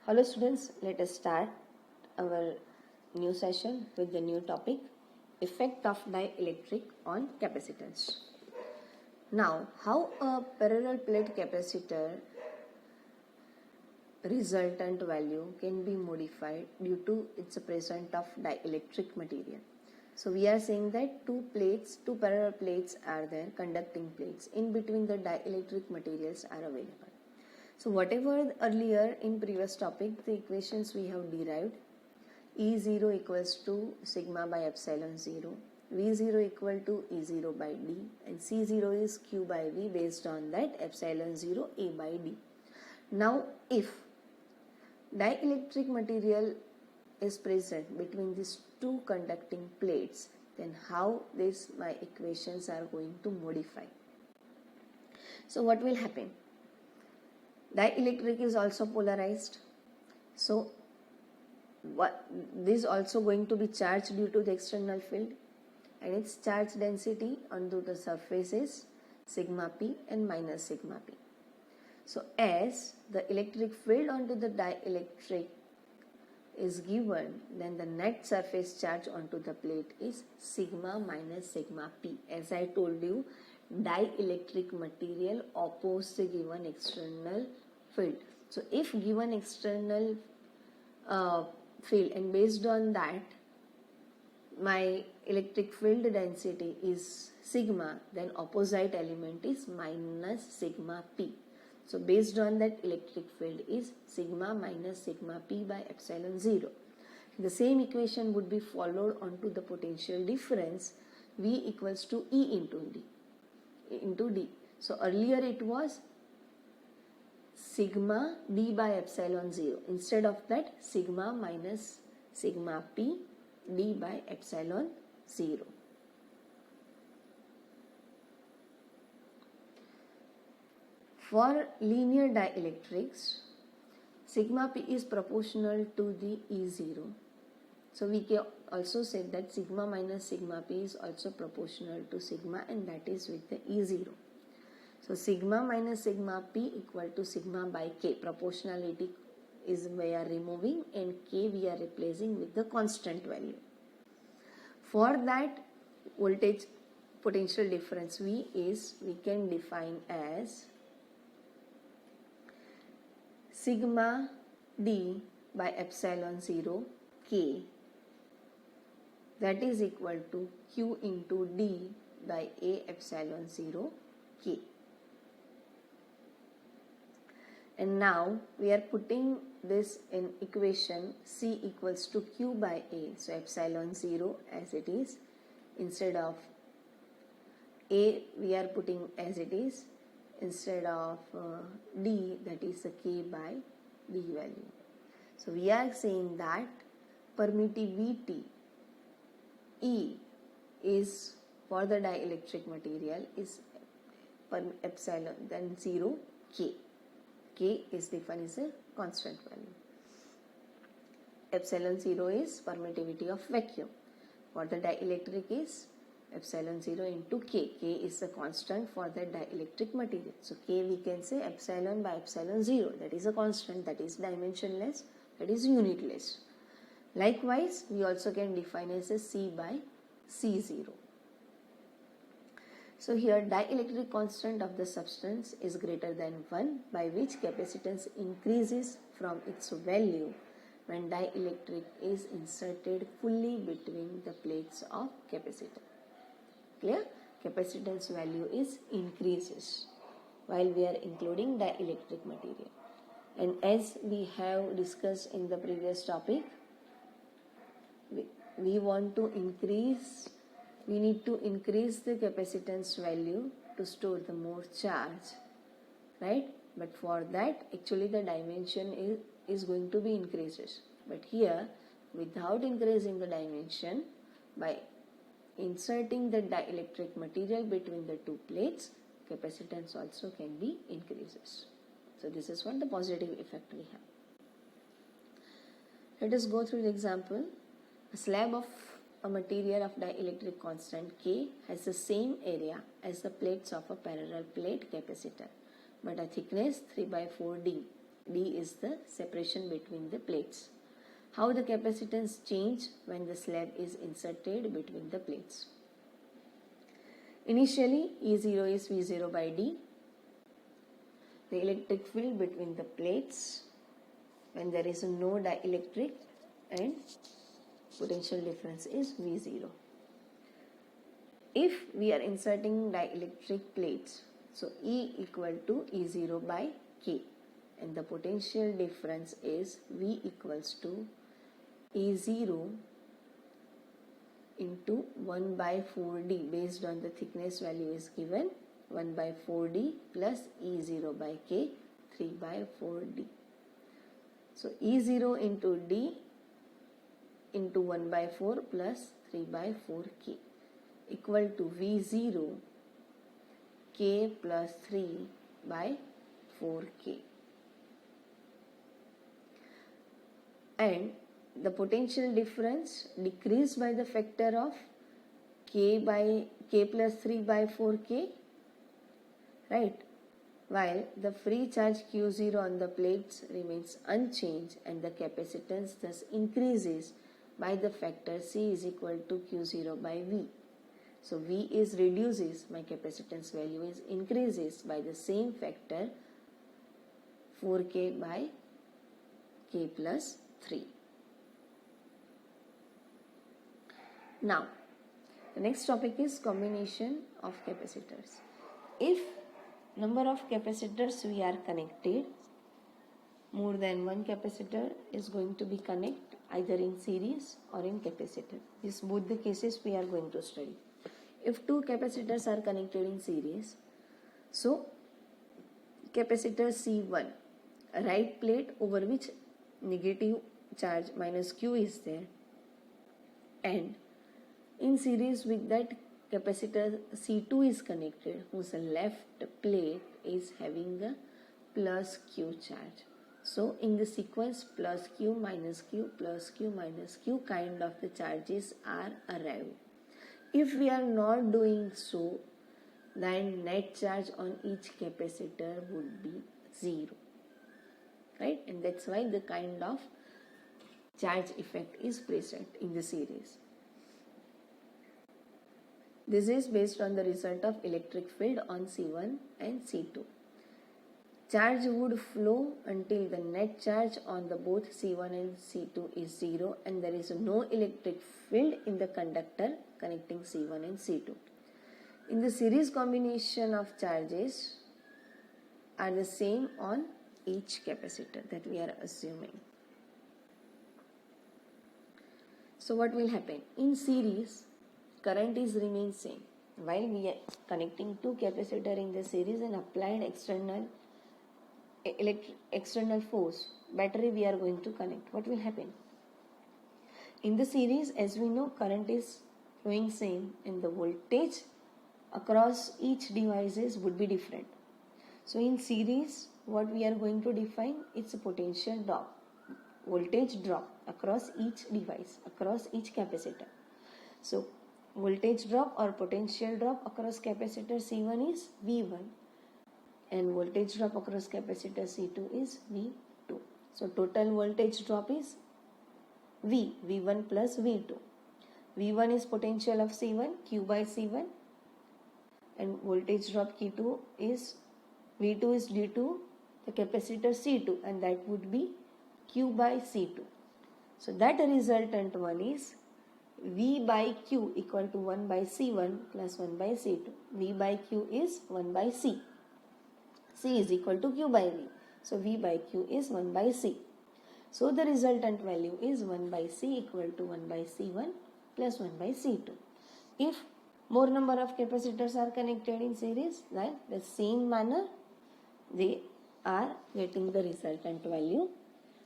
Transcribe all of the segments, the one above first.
Hello students, let us start our new session with the new topic, effect of dielectric on capacitance. Now, how a parallel plate capacitor resultant value can be modified due to its presence of dielectric material. So we are saying that two parallel plates are there, conducting plates. In between the dielectric materials are available. So whatever earlier in previous topic, the equations we have derived, E0 equals to sigma by epsilon 0, V0 equal to E0 by D, and C0 is Q by V based on that epsilon 0 A by D. Now if dielectric material is present between these two conducting plates, then how my equations are going to modify. So what will happen? Dielectric is also polarized. So this is also going to be charged due to the external field, and its charge density onto the surface is sigma p and minus sigma p. So as the electric field onto the dielectric is given, then the net surface charge onto the plate is sigma minus sigma p. As I told you, dielectric material opposes the given external field. So if given external field, and based on that my electric field density is sigma, then opposite element is minus sigma p. So based on that, electric field is sigma minus sigma p by epsilon 0. The same equation would be followed onto the potential difference, V equals to E into D. So earlier it was sigma D by epsilon 0. Instead of that, sigma minus sigma p D by epsilon 0. For linear dielectrics, sigma p is proportional to the E0. So we can also say that sigma minus sigma p is also proportional to sigma, and that is with the E0. So sigma minus sigma p equal to sigma by k. Proportionality is we are removing, and k we are replacing with the constant value. For that voltage potential difference V is, we can define as sigma D by epsilon 0 k, that is equal to Q into D by A epsilon 0 k. And now we are putting this in equation, C equals to Q by A. So epsilon 0 as it is, instead of A we are putting as it is, instead of D, that is the K by D value. So we are saying that permittivity E is for the dielectric material is epsilon then 0 K. K is defined as a constant value. Epsilon 0 is permittivity of vacuum. For the dielectric is epsilon 0 into K. K is the constant for the dielectric material. So K we can say epsilon by epsilon 0. That is a constant, that is dimensionless, that is unitless. Likewise, we also can define as a C by C0. So here dielectric constant of the substance is greater than 1, by which capacitance increases from its value when dielectric is inserted fully between the plates of capacitor. Clear? Capacitance value is increases while we are including dielectric material. And as we have discussed in the previous topic, we want to increase, we need to increase the capacitance value to store the more charge, right? But for that, actually the dimension is going to be increases. But here, without increasing the dimension, by inserting the dielectric material between the two plates, capacitance also can be increases. So this is what the positive effect we have. Let us go through the example. A slab of a material of dielectric constant K has the same area as the plates of a parallel plate capacitor, but a thickness 3 by 4 D. D is the separation between the plates. How the capacitance change when the slab is inserted between the plates. Initially, E0 is V0 by D. The electric field between the plates when there is no dielectric, and potential difference is V0. If we are inserting dielectric plates, so E equal to E0 by K, and the potential difference is V equals to E0 into 1 by 4D, based on the thickness value is given, 1 by 4D plus E0 by K, 3 by 4D. So E0 into D into 1 by 4 plus 3 by 4K equal to V0 K plus 3 by 4K. And the potential difference decreased by the factor of K plus 3 by 4K, right? While the free charge Q0 on the plates remains unchanged and the capacitance thus increases by the factor C is equal to Q0 by V. So V is reduces, my capacitance value is increases by the same factor 4K by K plus 3. Now, the next topic is combination of capacitors. If number of capacitors we are connected, more than one capacitor is going to be connected either in series or in capacitor. This both the cases we are going to study. If two capacitors are connected in series, so capacitor C1, a right plate over which negative charge minus Q is there, and in series with that capacitor C2 is connected, whose left plate is having a plus Q charge. So in the sequence plus Q minus Q plus Q minus Q kind of the charges are arrived. If we are not doing so, then net charge on each capacitor would be 0, right? And that's why the kind of charge effect is present in the series. This is based on the result of electric field on C1 and C2. Charge would flow until the net charge on the both C1 and C2 is 0 and there is no electric field in the conductor connecting C1 and C2. In the series, combination of charges are the same on each capacitor that we are assuming. So what will happen? In series, current is remain same. While we are connecting two capacitor in the series and applied external force, battery we are going to connect. What will happen? In the series, as we know, current is flowing same and the voltage across each devices would be different. So in series, what we are going to define, it's a potential drop, voltage drop across each device, across each capacitor. So voltage drop or potential drop across capacitor C1 is V1 and voltage drop across capacitor C2 is V2. So total voltage drop is V1 plus V2. V1 is potential of C1, Q by C1, and voltage drop Q2 is V2 is due to the capacitor C2 and that would be Q by C2. So that resultant one is V by Q equal to 1 by C1 plus 1 by C2. V by Q is 1 by C. C is equal to Q by V. So V by Q is 1 by C. So the resultant value is 1 by C equal to 1 by C1 plus 1 by C2. If more number of capacitors are connected in series, then the same manner they are getting the resultant value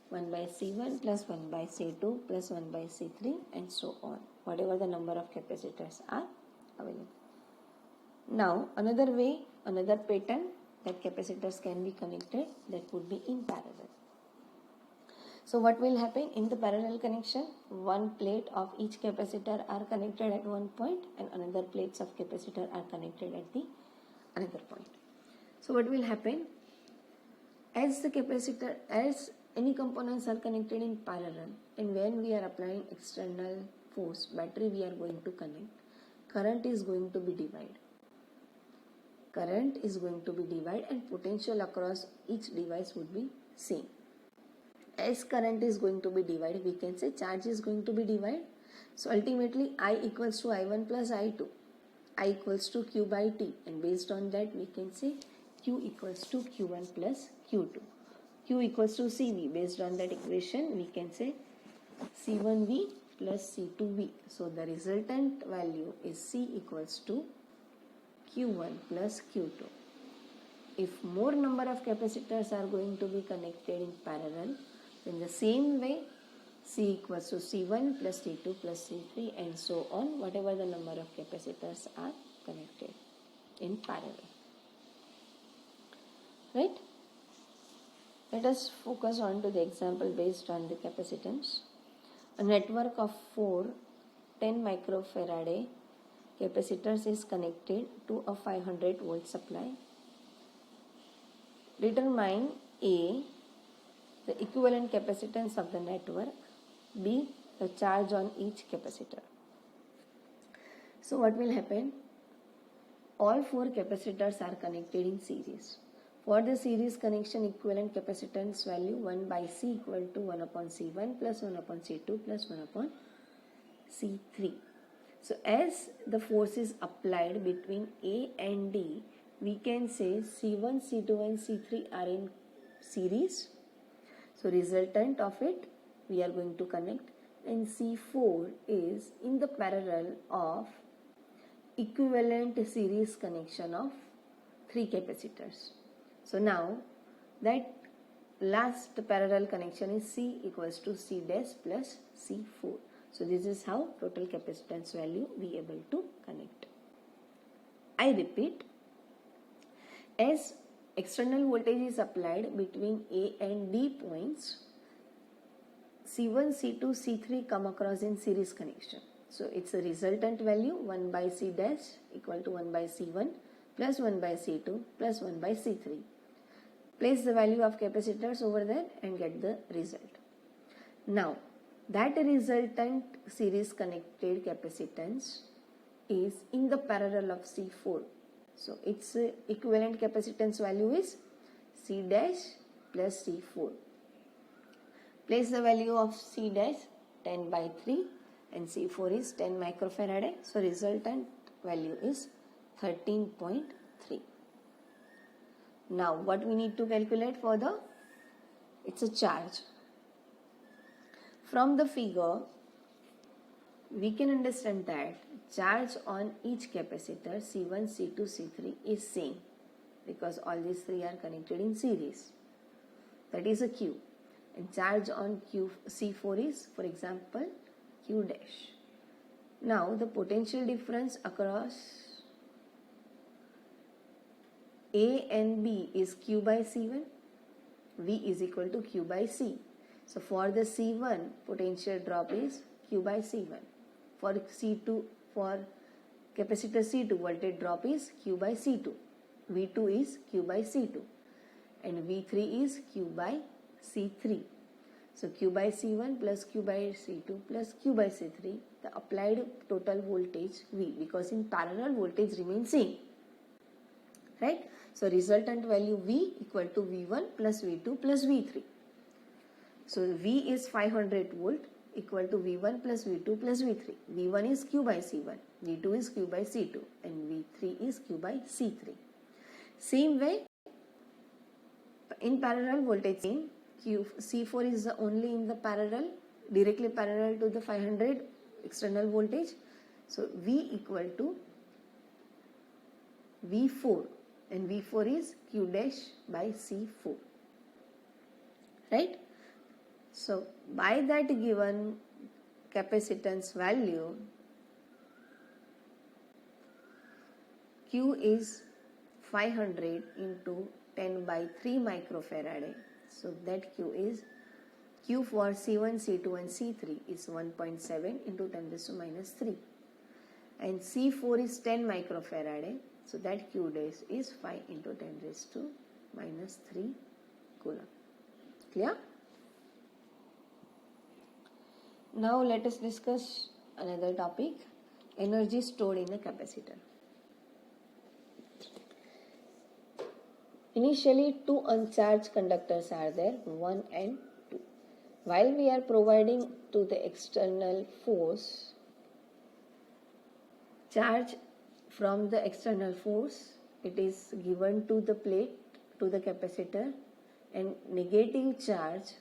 1 by C1 plus 1 by C2 plus 1 by C3 and so on, whatever the number of capacitors are available. Now another way, another pattern that capacitors can be connected, that would be in parallel. So what will happen in the parallel connection? One plate of each capacitor are connected at one point and another plates of capacitor are connected at the another point. So what will happen? as the capacitor, as any components are connected in parallel, and when we are applying external force, battery we are going to connect, current is going to be divided. Current is going to be divided and potential across each device would be same. As current is going to be divided, we can say charge is going to be divided. So ultimately I equals to I1 plus I2, I equals to Q by T, and based on that we can say Q equals to Q1 plus Q2. Q equals to CV. Based on that equation we can say C1V plus C2V. So the resultant value is C equals to Q1 plus Q2. If more number of capacitors are going to be connected in parallel, in the same way C equals to C1 plus C2 plus C3 and so on, whatever the number of capacitors are connected in parallel. Right? Let us focus on to the example based on the capacitance. A network of 4 10 microfarad capacitors is connected to a 500 volt supply. Determine A, the equivalent capacitance of the network, B, the charge on each capacitor. So what will happen? All 4 capacitors are connected in series. For the series connection, equivalent capacitance value 1 by C equal to 1 upon C1 plus 1 upon C2 plus 1 upon C3. So as the force is applied between A and D, we can say C1, C2 and C3 are in series. So resultant of it we are going to connect, and C4 is in the parallel of equivalent series connection of 3 capacitors. So now that last parallel connection is C equals to C dash plus C4. So this is how total capacitance value we able to connect. I repeat, as external voltage is applied between A and D points, C1, C2, C3 come across in series connection. So it's a resultant value 1 by C dash equal to 1 by C1 plus 1 by C2 plus 1 by C3. Place the value of capacitors over there and get the result. Now that resultant series connected capacitance is in the parallel of C4. So its equivalent capacitance value is C dash plus C4. Place the value of C dash 10 by 3 and C4 is 10 microfarad. So resultant value is 13.3. Now what we need to calculate for the, it's a charge. From the figure we can understand that charge on each capacitor C1, C2, C3 is same because all these 3 are connected in series. That is a Q. And charge on C4 is, for example, Q dash. Now the potential difference across A and B is Q by C1. V is equal to Q by C. So for the C1, potential drop is Q by C1. For C2, for capacitor C2, voltage drop is Q by C2. V2 is Q by C2. And V3 is Q by C3. So Q by C1 plus Q by C2 plus Q by C3, the applied total voltage V, because in parallel voltage remains same. Right? So resultant value V equal to V1 plus V2 plus V3. So V is 500 volt equal to V1 plus V2 plus V3. V1 is Q by C1, V2 is Q by C2 and V3 is Q by C3. Same way, in parallel voltage same, C4 is only in the parallel, directly parallel to the 500 external voltage. So V equal to V4 and V4 is Q dash by C4. Right? So by that given capacitance value, Q is 500 into 10 by 3 microfarad. So that Q is, Q for C1, C2 and C3 is 1.7 into 10 raised to minus 3. And C4 is 10 microfarad. So that Q dash is 5 into 10 raised to minus 3 coulomb. Clear? Now let us discuss another topic, energy stored in a capacitor. Initially, two uncharged conductors are there, 1 and 2. While we are providing to the external force charge from the external force, it is given to the plate, to the capacitor, and negative charge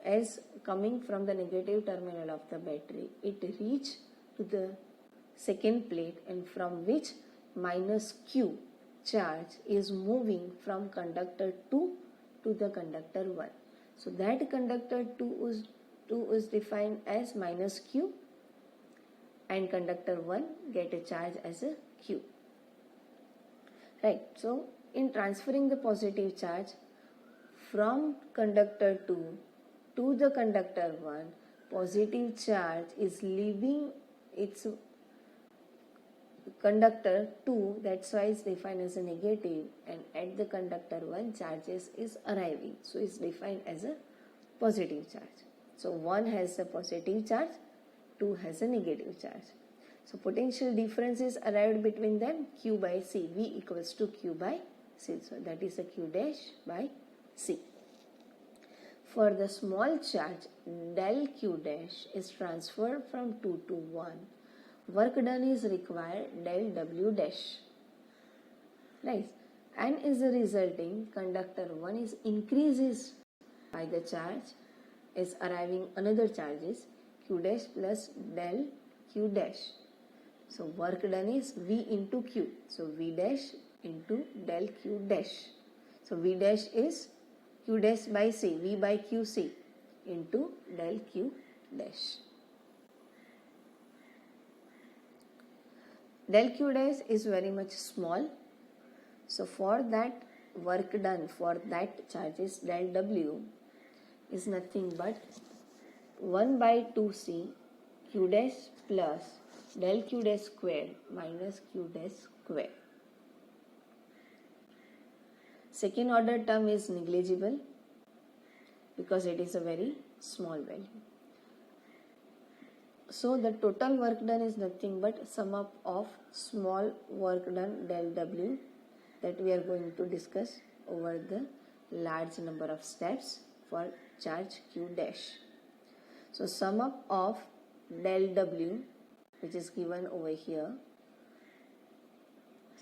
as coming from the negative terminal of the battery, it reach to the second plate, and from which minus Q charge is moving from conductor 2 to the conductor 1. So that conductor 2 is defined as minus Q, and conductor 1 get a charge as a Q. Right. So in transferring the positive charge from conductor 2 to the conductor 1, positive charge is leaving its conductor 2, that's why it's defined as a negative, and at the conductor 1 charges is arriving, so it's defined as a positive charge. So 1 has a positive charge, 2 has a negative charge. So potential difference is arrived between them, Q by C, V equals to Q by C, so that is a Q dash by C. For the small charge, del Q dash is transferred from 2 to 1. Work done is required, del W dash. Right. And as a resulting, conductor 1 is increases by the charge, is arriving another charges, Q dash plus del Q dash. So work done is V into Q. So V dash into del Q dash. So V dash is Q dash by C, V by QC into del Q dash. Del Q dash is very much small. So for that work done, for that charges del W is nothing but 1 by 2C Q dash plus del Q dash square minus Q dash square. Second order term is negligible because it is a very small value. So the total work done is nothing but sum up of small work done del W that we are going to discuss over the large number of steps for charge Q dash. So sum up of del W, which is given over here.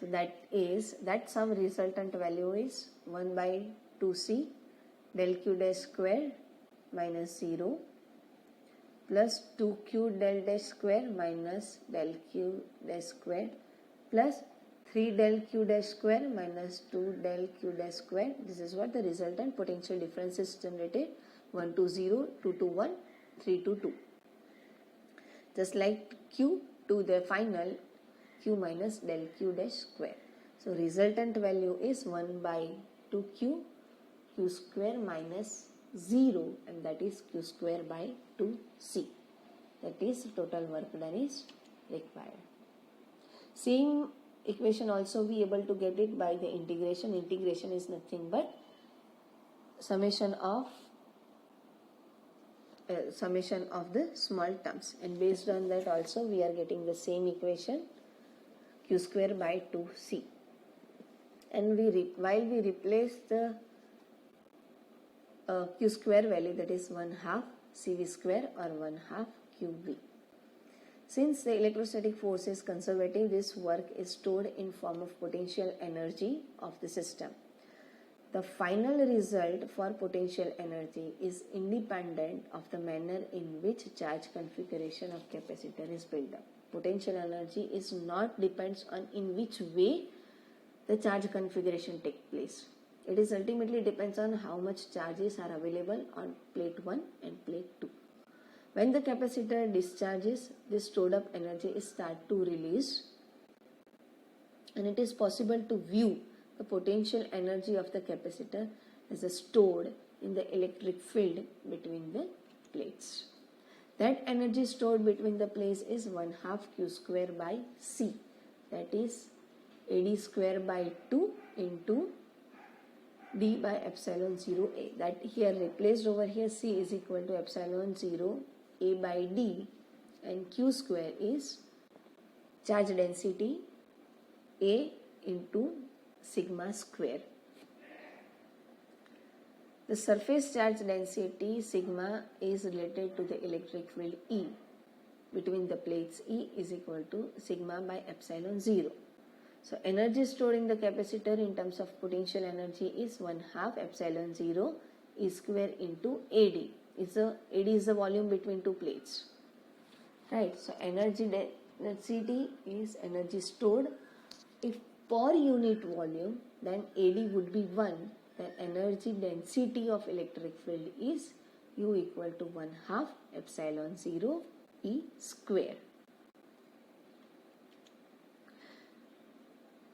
So that sum resultant value is 1 by 2C del Q dash square minus 0 plus 2Q del dash square minus del Q dash square plus 3 del Q dash square minus 2 del Q dash square. This is what the resultant potential difference is generated, 1 to 0, 2 to 1, 3 to 2. Just like Q to the final Q minus del Q dash square. So resultant value is 1 by 2Q, Q square minus 0, and that is Q square by 2C. That is total work done is required. Same equation also we able to get it by the integration. Integration is nothing but summation of the small terms, and based on that also we are getting the same equation, Q square by 2C. And while we replace the Q square value, that is 1/2 CV square or 1/2 QV. Since the electrostatic force is conservative, this work is stored in form of potential energy of the system. The final result for potential energy is independent of the manner in which charge configuration of capacitor is built up. Potential energy is not depends on in which way the charge configuration takes place. It is ultimately depends on how much charges are available on plate 1 and plate 2. When the capacitor discharges, this stored up energy is start to release, and it is possible to view the potential energy of the capacitor as stored in the electric field between the plates. That energy stored between the plates is 1/2 Q square by C, that is AD square by 2 into d by epsilon 0 a. That here replaced over here, C is equal to epsilon 0 a by d, and q square is charge density a into sigma square. The surface charge density sigma is related to the electric field E between the plates. E is equal to sigma by epsilon 0. So energy stored in the capacitor in terms of potential energy is 1/2 epsilon 0 E square into AD. AD is the volume between two plates. Right. So energy density is energy stored. If per unit volume, then AD would be 1. Then energy density of electric field is U equal to 1/2 epsilon 0 E square.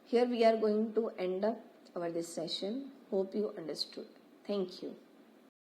Here we are going to end up our this session. Hope you understood. Thank you.